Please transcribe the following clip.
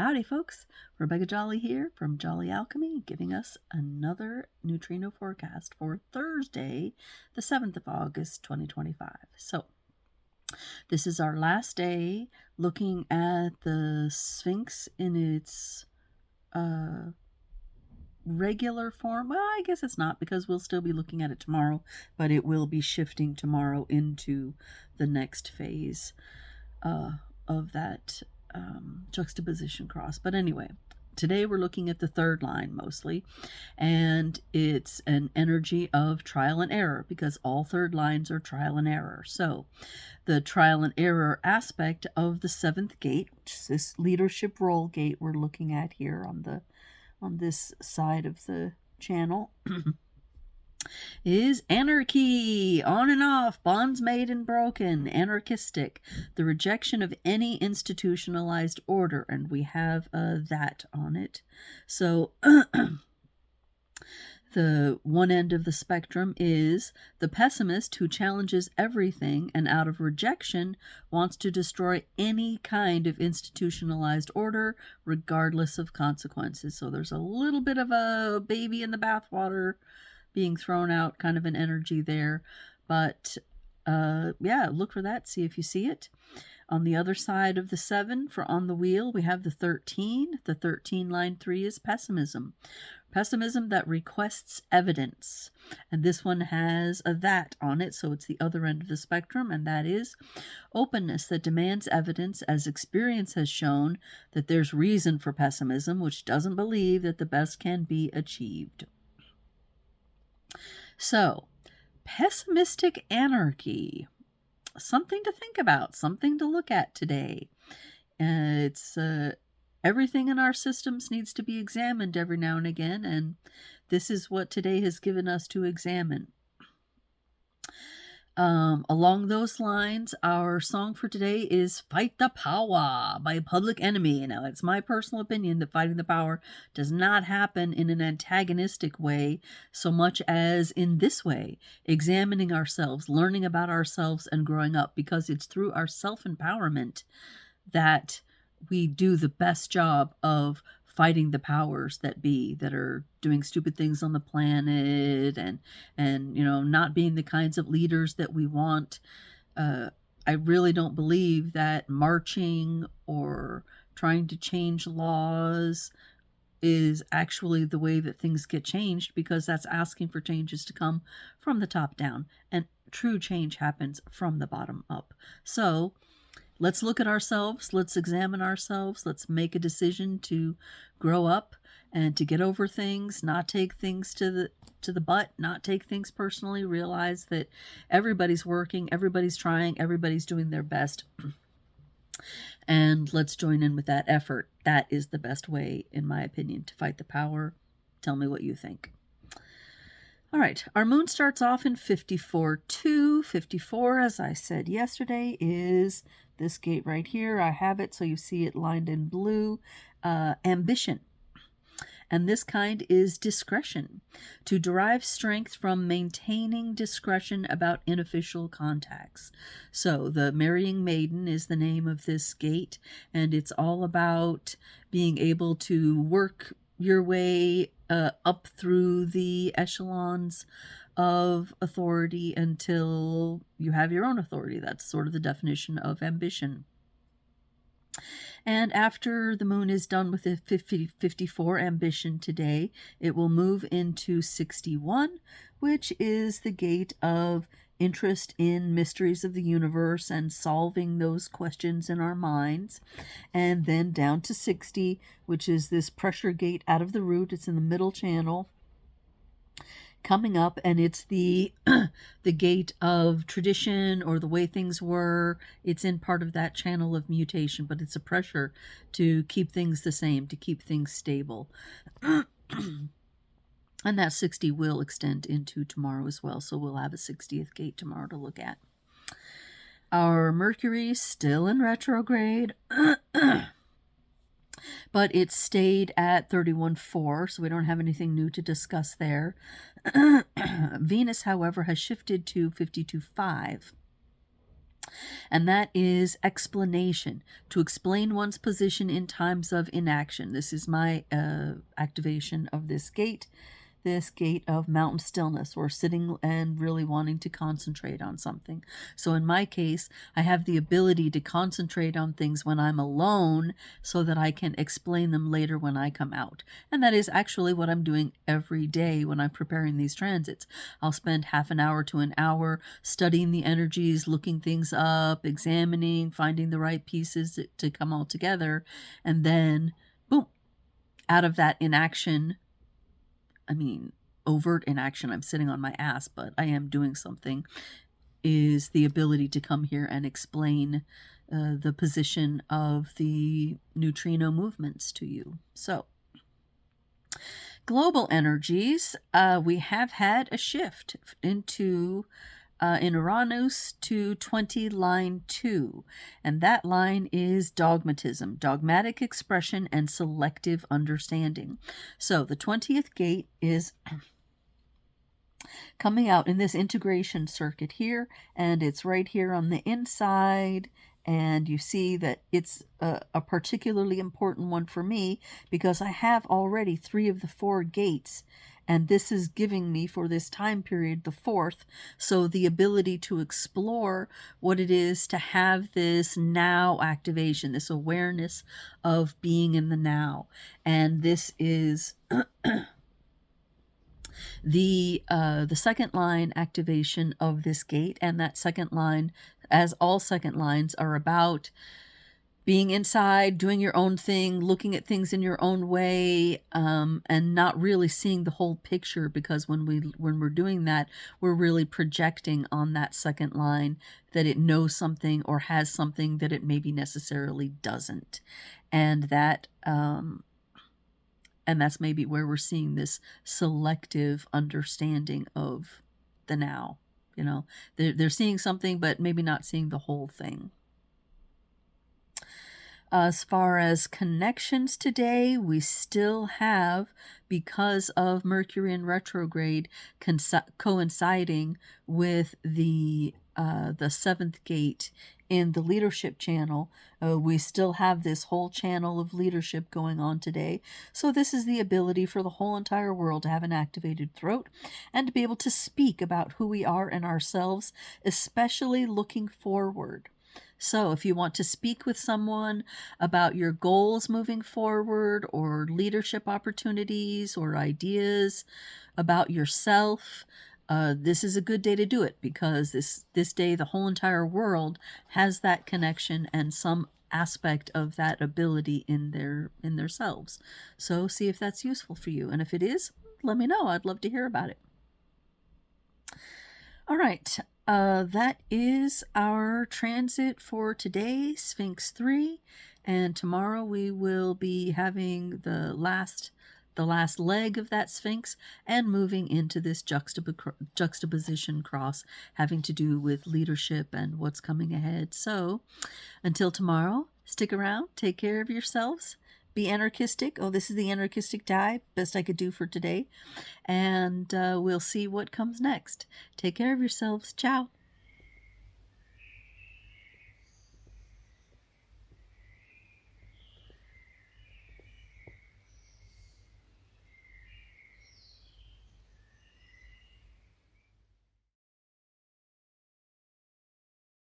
Howdy, folks. Rebecca Jolly here from Jolly Alchemy, giving us another neutrino forecast for Thursday, the 7th of August, 2025. So, this is our last day looking at the Sphinx in its regular form. Well, I guess it's not, because we'll still be looking at it tomorrow, but it will be shifting tomorrow into the next phase of that juxtaposition cross. But anyway, today we're looking at the third line mostly, and it's an energy of trial and error, because all third lines are trial and error. So the trial and error aspect of the seventh gate, which is this leadership role gate we're looking at here on this side of the channel, is anarchy, on and off, bonds made and broken, anarchistic, the rejection of any institutionalized order, and we have that on it. So the one end of the spectrum is the pessimist who challenges everything and out of rejection wants to destroy any kind of institutionalized order regardless of consequences. So there's a little bit of a baby in the bathwater being thrown out, kind of an energy there. But yeah, look for that, see if you see it. On the other side of the 7 for on the wheel, we have the 13. The 13 line 3 is pessimism. Pessimism that requests evidence. And this one has a that on it, so it's the other end of the spectrum, and that is openness that demands evidence as experience has shown that there's reason for pessimism, which doesn't believe that the best can be achieved. So, pessimistic anarchy. Something to think about, something to look at today. It's everything in our systems needs to be examined every now and again, and this is what today has given us to examine. Along those lines, our song for today is Fight the Power by Public Enemy. Now, it's my personal opinion that fighting the power does not happen in an antagonistic way so much as in this way, examining ourselves, learning about ourselves, and growing up, because it's through our self-empowerment that we do the best job of fighting the powers that be, that are doing stupid things on the planet and you know, not being the kinds of leaders that we want. I really don't believe that marching or trying to change laws is actually the way that things get changed, because that's asking for changes to come from the top down, and true change happens from the bottom up. So let's look at ourselves, let's examine ourselves, let's make a decision to grow up and to get over things, not take things to the butt, not take things personally, realize that everybody's working, everybody's trying, everybody's doing their best. And let's join in with that effort. That is the best way, in my opinion, to fight the power. Tell me what you think. All right, our moon starts off in 54-2. 54, as I said yesterday, is this gate right here. I have it so you see it lined in blue. Ambition. And this kind is discretion. To derive strength from maintaining discretion about unofficial contacts. So the Marrying Maiden is the name of this gate, and it's all about being able to work your way up through the echelons of authority until you have your own authority. That's sort of the definition of ambition. And after the moon is done with the 54 ambition today, it will move into 61, which is the gate of interest in mysteries of the universe and solving those questions in our minds. And then down to 60, which is this pressure gate out of the root. It's in the middle channel coming up, and it's the the gate of tradition, or the way things were. It's in part of that channel of mutation, but it's a pressure to keep things the same, to keep things stable. And that 60 will extend into tomorrow as well, so we'll have a 60th gate tomorrow to look at. Our Mercury still in retrograde, but it stayed at 31.4, so we don't have anything new to discuss there. Venus, however, has shifted to 52.5. and that is explanation, to explain one's position in times of inaction. This is my activation of this gate of mountain stillness, or sitting and really wanting to concentrate on something. So in my case, I have the ability to concentrate on things when I'm alone so that I can explain them later when I come out. And that is actually what I'm doing every day when I'm preparing these transits. I'll spend half an hour to an hour studying the energies, looking things up, examining, finding the right pieces to come all together, and then boom, out of that inaction, overt inaction, I'm sitting on my ass, but I am doing something, is the ability to come here and explain the position of the neutrino movements to you. So, global energies, we have had a shift into in Uranus to 20 line 2, and that line is dogmatism, dogmatic expression, and selective understanding. So the 20th gate is coming out in this integration circuit here, and it's right here on the inside, and you see that it's a particularly important one for me because I have already 3 of the 4 gates, and this is giving me for this time period the 4th, so the ability to explore what it is to have this now activation, this awareness of being in the now. And this is the second line activation of this gate, and that second line, as all second lines, are about being inside, doing your own thing, looking at things in your own way, and not really seeing the whole picture, because when we're doing that, we're really projecting on that second line that it knows something or has something that it maybe necessarily doesn't, and that's maybe where we're seeing this selective understanding of the now. They're seeing something, but maybe not seeing the whole thing. As far as connections today, we still have, because of Mercury in retrograde coinciding with the 7th gate in the leadership channel, we still have this whole channel of leadership going on today. So this is the ability for the whole entire world to have an activated throat and to be able to speak about who we are and ourselves, especially looking forward. So if you want to speak with someone about your goals moving forward, or leadership opportunities or ideas about yourself, this is a good day to do it, because this day the whole entire world has that connection and some aspect of that ability in their selves. So see if that's useful for you, and if it is, let me know. I'd love to hear about it. All right, that is our transit for today, Sphinx 3, and tomorrow we will be having the last leg of that Sphinx and moving into this juxtaposition cross having to do with leadership and what's coming ahead. So until tomorrow, stick around, take care of yourselves, be anarchistic. Oh, this is the anarchistic die, best I could do for today, and we'll see what comes next. Take care of yourselves. Ciao.